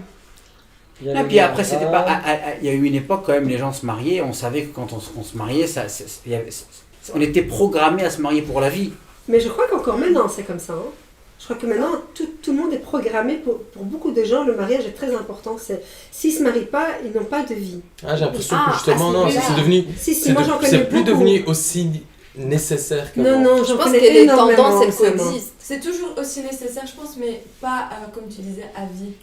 Il y a Et le puis après, c'était yoga. pas. Il y a eu une époque quand même, les gens se mariaient. On savait que quand on se mariait, on était programmé à se marier pour la vie. Mais je crois qu'encore maintenant, c'est comme ça. Hein. Je crois que maintenant, tout le monde est programmé. Pour beaucoup de gens, le mariage est très important. S'ils ne se marient pas, ils n'ont pas de vie. Ah, j'ai l'impression Ah, que justement, non, c'est c'est devenu. Si, moi j'en connais C'est plus beaucoup. devenu aussi nécessaire qu'avant. Non, non, Je j'en pense connais que les énormément. tendances, elles récemment. coexistent. C'est toujours aussi nécessaire, je pense, mais pas, comme tu disais, à vie.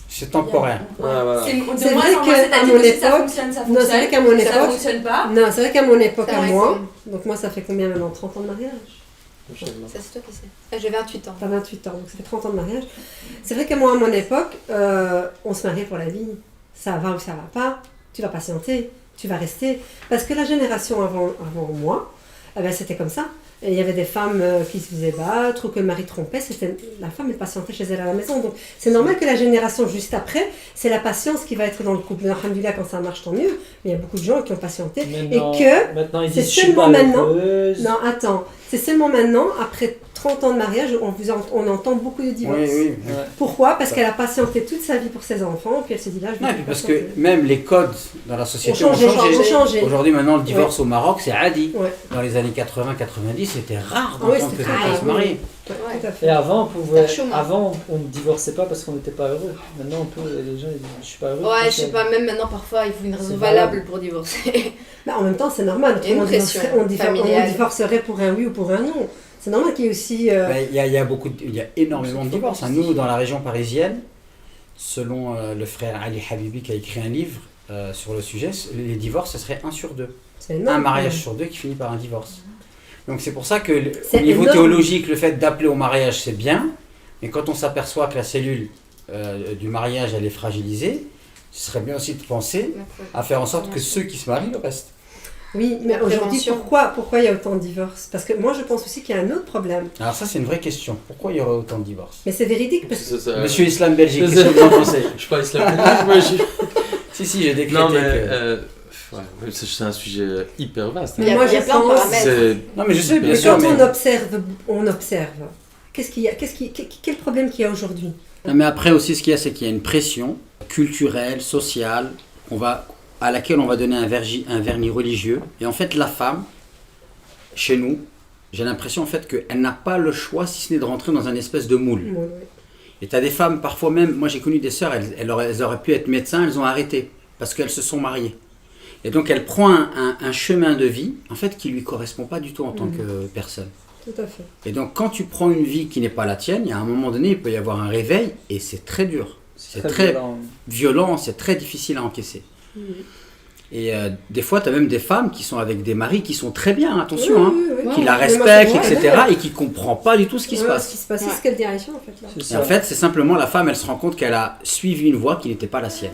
C'est temporaire. Ouais, voilà. C'est vrai qu'à mon si ça époque- fonctionne, ça Non, c'est fonctionne. vrai qu'à mon Si ça époque- fonctionne pas, Non, c'est vrai qu'à mon époque, C'est à vrai moi, donc moi ça fait combien maintenant? 30 ans de mariage? Ça, c'est toi qui sais. Ah, j'ai 28 ans. T'as 28 ans, donc ça fait 30 ans de mariage. C'est vrai que moi, à mon époque, on se mariait pour la vie. Ça va ou ça va pas, tu vas patienter, tu vas rester. Parce que la génération avant moi, eh ben, c'était comme ça. Et il y avait des femmes qui se faisaient battre ou que le mari trompait, la femme elle patientait chez elle à la maison. Donc c'est normal que la génération juste après, c'est la patience qui va être dans le couple. Alhamdoulilah, quand ça marche, tant mieux. Mais il y a beaucoup de gens qui ont patienté. Maintenant, et que maintenant, ils c'est disent je suis seulement pas maintenant- heureuse. Non, attends. C'est seulement maintenant, après 30 ans de mariage, on entend beaucoup de divorces. Oui, oui. Ouais. Pourquoi? Parce qu'elle a patienté toute sa vie pour ses enfants, puis elle se dit là, je Non, vais et puis plus parce que patienter. même les codes dans la société ont Ont changé. Aujourd'hui, maintenant, le divorce au Maroc, c'est adi. Ouais. Dans les années 80-90, c'était rare Ah ouais, d'entendre c'était que des très gens rare, se marient. Ouais, Ouais. tout à fait. Et avant, C'était chaud, moi. on ne divorçait pas parce qu'on n'était pas heureux. Maintenant, les gens ils disent je suis pas heureux. Ouais, parce je sais que- pas, même maintenant, parfois, il faut une raison C'est valable pour divorcer. Bah, en même temps, c'est normal. Il y a une Autrement, pression on familiale. divorcerait pour un oui ou pour un non. C'est normal qu'il y ait aussi... Ben, il y a énormément de divorces. Hein. Nous, dans la région parisienne, selon le frère Ali Habibi qui a écrit un livre sur le sujet, les divorces, ce serait 1 sur 2. c'est énorme. Un mariage sur 2 qui finit par un divorce. Donc c'est pour ça que C'est au niveau énorme. théologique, le fait d'appeler au mariage, c'est bien, mais quand on s'aperçoit que la cellule du mariage, elle est fragilisée, ce serait bien aussi de penser à faire en sorte que ceux qui se marient le restent. Oui, mais La aujourd'hui, prévention. pourquoi il y a autant de divorces? Parce que moi, je pense aussi qu'il y a un autre problème. Alors ça, c'est une vraie question. Pourquoi il y aurait autant de divorces? Mais c'est véridique, parce que... Monsieur Islam Belgique, je- qu'est-ce que vous en pensez? Je suis pas islamique, moi Si, j'ai décrété Non, mais que... ouais, c'est un sujet hyper vaste. Mais Il y a- moi, il y a je plein de pense... paramètres. C'est Non, mais je sais, bien Mais sûr, quand mais... on observe, qu'est-ce qu'il y a, quel problème qu'il y a aujourd'hui? Non, mais après aussi, ce qu'il y a, c'est qu'il y a une pression culturelle, sociale, à laquelle on va donner un vernis religieux. Et en fait, la femme, chez nous, j'ai l'impression en fait qu'elle n'a pas le choix si ce n'est de rentrer dans un espèce de moule. Ouais, ouais. Et tu as des femmes, parfois même, moi j'ai connu des sœurs, elles auraient pu être médecins, elles ont arrêté parce qu'elles se sont mariées. Et donc elle prend un chemin de vie, en fait, qui lui correspond pas du tout en tant que personne. Tout à fait. Et donc quand tu prends une vie qui n'est pas la tienne, il y a un moment donné, il peut y avoir un réveil et c'est très dur. C'est très violent, c'est très difficile à encaisser. Et des fois, tu as même des femmes qui sont avec des maris qui sont très bien, attention, hein, qui la Mais moi, respectent, c'est etc. vrai. Et qui ne comprend pas du tout ce qui se Ce passe. qui se passe, Ouais. c'est ce qu'elle dit Aïcha, en fait. Là. Et en fait, c'est simplement la femme, elle se rend compte qu'elle a suivi une voie qui n'était pas la sienne.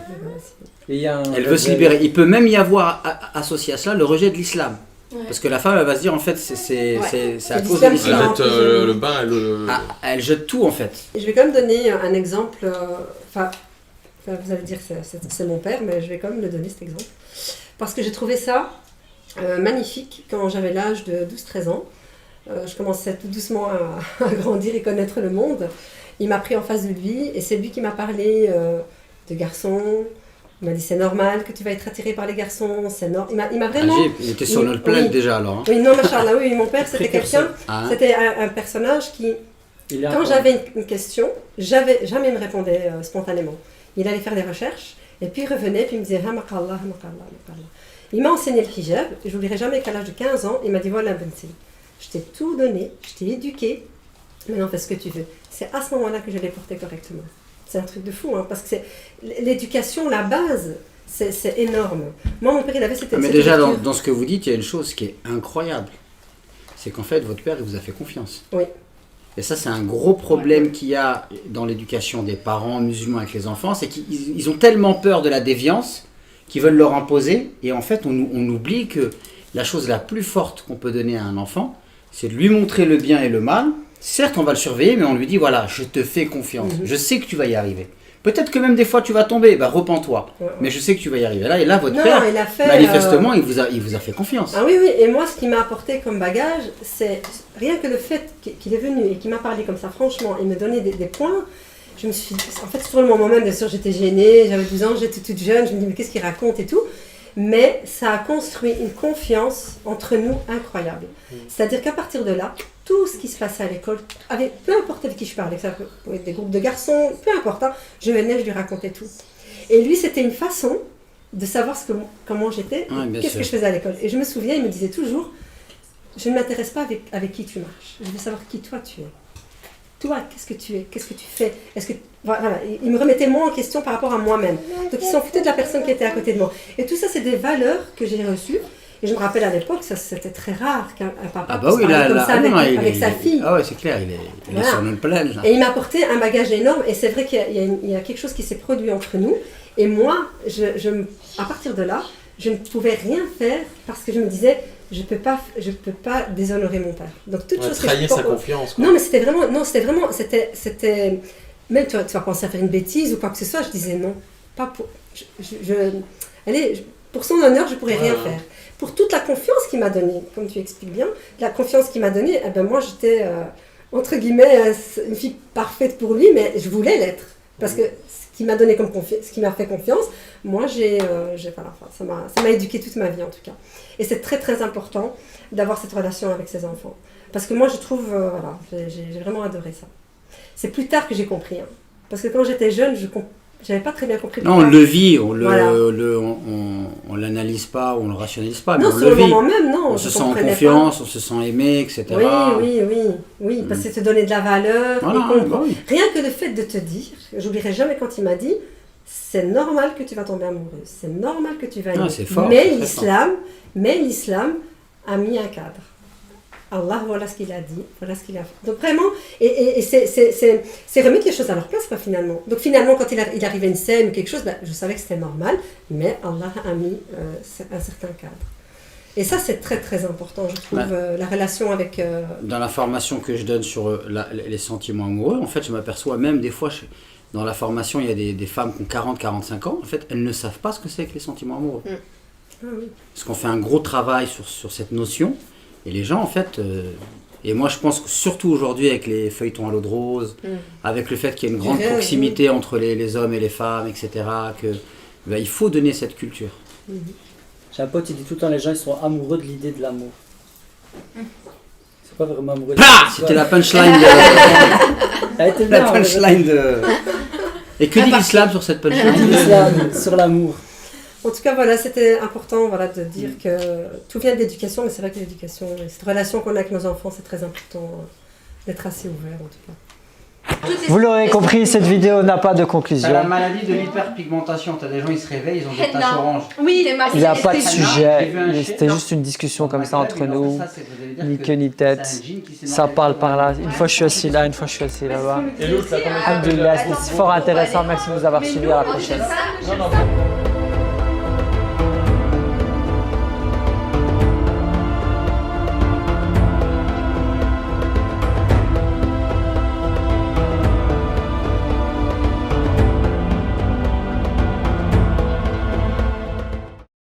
Et il y a un Elle veut se réveil. libérer. Il peut même y avoir associé à cela le rejet de l'islam. Ouais. Parce que la femme, elle va se dire, en fait, c'est à cause de l'islam qui l'islam. m'a- arrête le bain et le. Ah, elle jette tout, en fait. Et je vais quand même donner un exemple. Enfin, vous allez dire que c'est mon père, mais je vais quand même le donner cet exemple. Parce que j'ai trouvé ça magnifique quand j'avais l'âge de 12-13 ans. Je commençais tout doucement à grandir et connaître le monde. Il m'a pris en face de lui et c'est lui qui m'a parlé de garçons. Il m'a dit c'est normal que tu vas être attiré par les garçons. Il m'a vraiment... Agib, il était sur notre planète oui. déjà alors. Hein. Oui, non, machallah, oui, mon père c'était Précurseur. quelqu'un... Hein? C'était un personnage qui Quand j'avais une question, jamais il me répondait spontanément. Il allait faire des recherches, et puis il revenait, puis il me disait Hamakallah, Hamakallah, Hamakallah. Il m'a enseigné le hijab, je n'oublierai jamais qu'à l'âge de 15 ans, il m'a dit voilà Benti, je t'ai tout donné, je t'ai éduqué, maintenant fais ce que tu veux. C'est à ce moment-là que je l'ai porté correctement. C'est un truc de fou, hein, parce que c'est l'éducation, la base, c'est énorme. Moi, mon père, il avait cette Mais déjà, dans ce que vous dites, il y a une chose qui est incroyable. C'est qu'en fait, votre père, il vous a fait confiance. Oui. Et ça, c'est un gros problème qu'il y a dans l'éducation des parents musulmans avec les enfants, c'est qu'ils ont tellement peur de la déviance qu'ils veulent leur imposer. Et en fait, on oublie que la chose la plus forte qu'on peut donner à un enfant, c'est de lui montrer le bien et le mal. Certes, on va le surveiller, mais on lui dit, voilà, je te fais confiance. Je sais que tu vas y arriver. Peut-être que même des fois, tu vas tomber. Repens-toi. Mais je sais que tu vas y arriver. Là, votre père, manifestement, il vous a fait confiance. Ah oui, et moi, ce qui m'a apporté comme bagage, c'est rien que le fait qu'il est venu et qu'il m'a parlé comme ça, franchement, et me donner des points. Je me suis dit, en fait, sur le moment même, bien sûr, j'étais gênée, j'avais 12 ans, j'étais toute jeune, je me dis, mais qu'est-ce qu'il raconte et tout. Mais ça a construit une confiance entre nous incroyable. C'est-à-dire qu'à partir de là, tout ce qui se passait à l'école, peu importe avec qui je parlais, ça pouvait être des groupes de garçons, peu importe, hein, je venais, je lui racontais tout. Et lui, c'était une façon de savoir comment j'étais, qu'est-ce que je faisais à l'école. Et je me souviens, il me disait toujours, je ne m'intéresse pas avec qui tu marches, je veux savoir qui toi tu es. Toi, qu'est-ce que tu es? Qu'est-ce que tu fais? Voilà, il me remettait moi en question par rapport à moi-même. Donc il s'en foutait de la personne qui était à côté de moi. Et tout ça, c'est des valeurs que j'ai reçues. Et je me rappelle à l'époque, ça c'était très rare qu'un papa puisse parler comme ça avec sa fille. Ah ouais, c'est clair, il est sur une plaine. Là. Et il m'a apporté un bagage énorme. Et c'est vrai qu'il y a quelque chose qui s'est produit entre nous. Et moi, à partir de là, je ne pouvais rien faire parce que je me disais, je peux pas déshonorer mon père. Donc toute chose trahir sa confiance. Quoi. Non, mais c'était vraiment, même tu vas penser à faire une bêtise ou quoi que ce soit, je disais non, pas pour, pour son honneur, je pourrais rien faire. Pour toute la confiance qu'il m'a donnée, comme tu expliques bien, la confiance qu'il m'a donnée, moi j'étais entre guillemets une fille parfaite pour lui, mais je voulais l'être parce que ce qui m'a donné comme confiance, ce qui m'a fait confiance, moi ça m'a éduquée toute ma vie en tout cas. Et c'est très très important d'avoir cette relation avec ses enfants. Parce que moi je trouve, j'ai vraiment adoré ça. C'est plus tard que j'ai compris. Hein. Parce que quand j'étais jeune, j'avais pas très bien compris. Non, on le vit, on l'analyse pas, on le rationalise pas, mais non, on le vit. Moment même, non, on se sent en confiance, on se sent aimé, etc. Oui, parce que te donner de la valeur, oui. Rien que le fait de te dire, j'oublierai jamais quand il m'a dit, c'est normal que tu vas tomber amoureuse, c'est normal que tu vas aimer. C'est fort, mais l'islam a mis un cadre. Allah, voilà ce qu'il a dit, voilà ce qu'il a fait. Donc vraiment, et c'est remettre les choses à leur place, quoi, finalement. Donc finalement, quand il arrivait une scène ou quelque chose, je savais que c'était normal, mais Allah a mis un certain cadre. Et ça, c'est très très important, je trouve, la relation avec... Dans la formation que je donne sur les sentiments amoureux, en fait, je m'aperçois même des fois, dans la formation, il y a des femmes qui ont 40-45 ans, en fait, elles ne savent pas ce que c'est que les sentiments amoureux. Ah, oui. Parce qu'on fait un gros travail sur cette notion. Et les gens, en fait, et moi je pense que surtout aujourd'hui avec les feuilletons à l'eau de rose, avec le fait qu'il y a une grande proximité entre les hommes et les femmes, etc., il faut donner cette culture. J'ai un pote, il dit tout le temps, les gens ils sont amoureux de l'idée de l'amour. C'est pas vraiment amoureux de C'était la punchline la punchline de... Et que dit l'islam sur cette punchline? L'islam sur l'amour. En tout cas, voilà, c'était important de dire que tout vient de l'éducation, mais c'est vrai que l'éducation, cette relation qu'on a avec nos enfants, c'est très important d'être assez ouvert en tout cas. Vous l'aurez compris, cette vidéo n'a pas de conclusion. C'est la maladie de l'hyperpigmentation. T'as des gens, ils se réveillent, ils ont des taches oranges. Oui, il n'y a pas de sujet, c'était juste une discussion comme ça entre nous, ni queue ni tête. Ça parle par là. Une fois je suis assis là, une fois je suis assis là-bas. Alhamdoulilah, c'était fort intéressant. Merci de nous avoir suivis. À la prochaine.